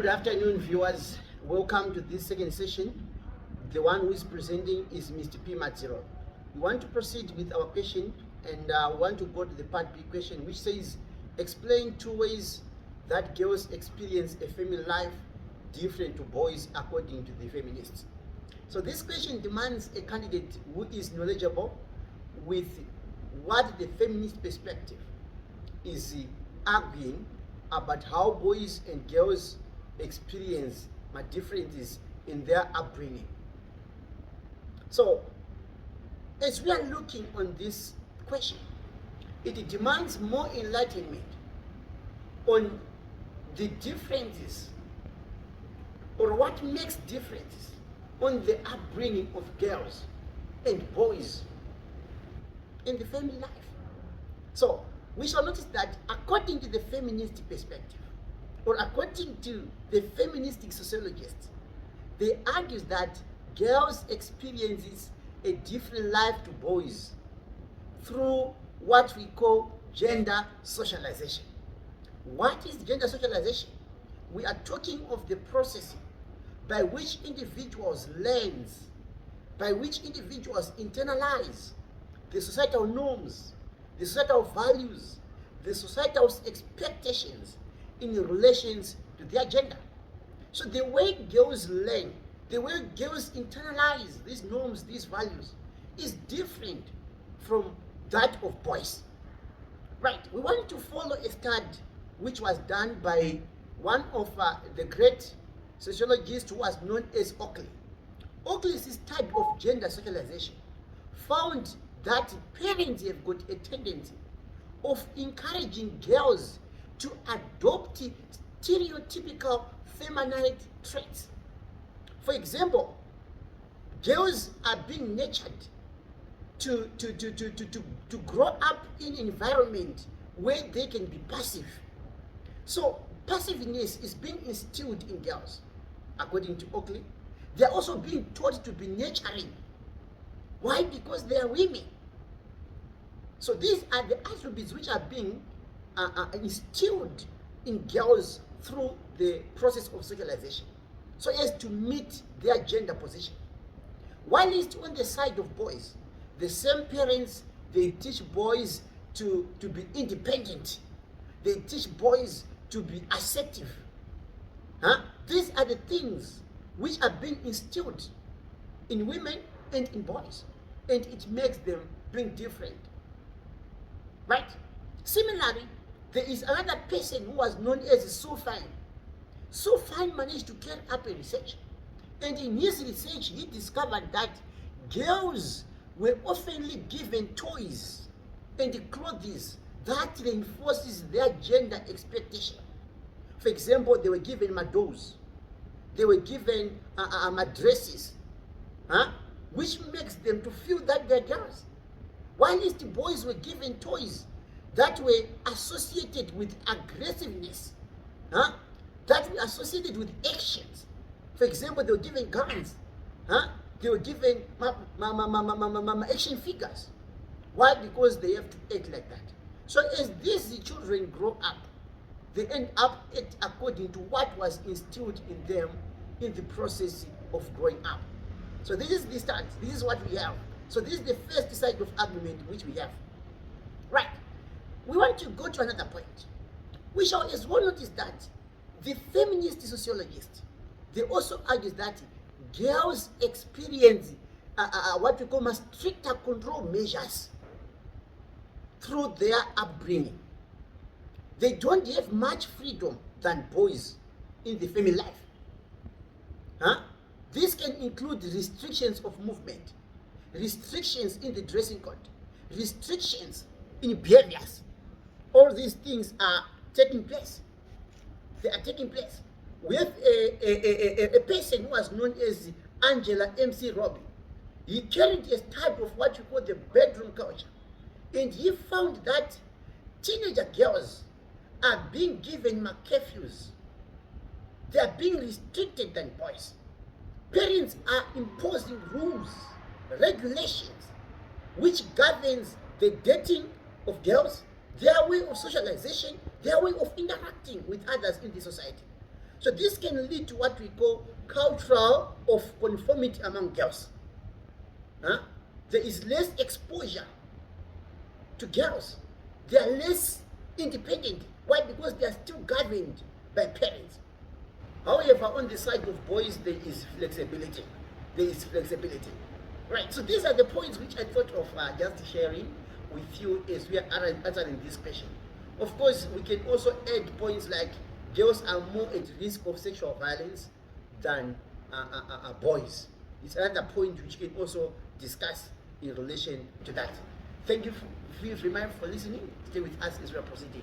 Good afternoon, viewers. Welcome to this second session. The one who is presenting is Mr. P. Matsiro. We want to proceed with our question, and we want to go to the part B question, which says, explain two ways that girls experience a family life different to boys according to the feminists. So this question demands a candidate who is knowledgeable with what the feminist perspective is arguing about how boys and girls experience my differences in their upbringing. So, as we are looking on this question, it demands more enlightenment on the differences or what makes differences on the upbringing of girls and boys in the family life. So, we shall notice that according to the feminist perspective, or according to the feministic sociologists, they argue that girls experiences a different life to boys through what we call gender socialization. What is gender socialization? We are talking of the process by which individuals learn, by which individuals internalize the societal norms, the societal values, the societal expectations in relations to their gender. So the way girls learn, the way girls internalize these norms, these values, is different from that of boys. Right, we want to follow a study which was done by one of the great sociologists who was known as Oakley. Oakley's study of gender socialization found that parents have got a tendency of encouraging girls to adopt stereotypical feminine traits. For example, girls are being nurtured to grow up in an environment where they can be passive. So passiveness is being instilled in girls, according to Oakley. They are also being taught to be nurturing. Why? Because they are women. So these are the attributes which are being instilled in girls through the process of socialization, so as to meet their gender position. While it's on the side of boys, the same parents, they teach boys to be independent. They teach boys to be assertive. These are the things which are being instilled in women and in boys, and it makes them being different. Right? Similarly, there is another person who was known as Sufine. Sufine managed to carry up a research, and in his research he discovered that girls were often given toys and clothes that reinforces their gender expectation. For example, they were given mados, they were given dresses, which makes them to feel that they're girls. While the boys were given toys that were associated with aggressiveness, that were associated with actions. For example, they were given guns, they were given action figures. Why? Because they have to act like that. So as these children grow up, they end up act according to what was instilled in them in the process of growing up. So this is the stance. This is what we have. So this is the first side of argument which we have. Right. We want to go to another point. We shall as well notice that the feminist sociologists, they also argue that girls experience what we call stricter control measures through their upbringing. They don't have much freedom than boys in the family life. This can include restrictions of movement, restrictions in the dressing code, restrictions in behaviors. All these things are taking place. They are taking place. We have a person who was known as Angela MC Robbie. He carried a study of what you call the bedroom culture, and he found that teenager girls are being given curfews. They are being restricted than boys. Parents are imposing rules, regulations, which governs the dating of girls, their way of socialization, their way of interacting with others in the society. So this can lead to what we call cultural of conformity among girls. Huh? There is less exposure to girls. They are less independent. Why? Because they are still governed by parents. However, on the side of boys, there is flexibility. There is flexibility. Right, so these are the points which I thought of just sharing with you as we are answering this question. Of course, we can also add points like girls are more at risk of sexual violence than boys. It's another point which we can also discuss in relation to that. Thank you for listening. Stay with us as we are proceeding.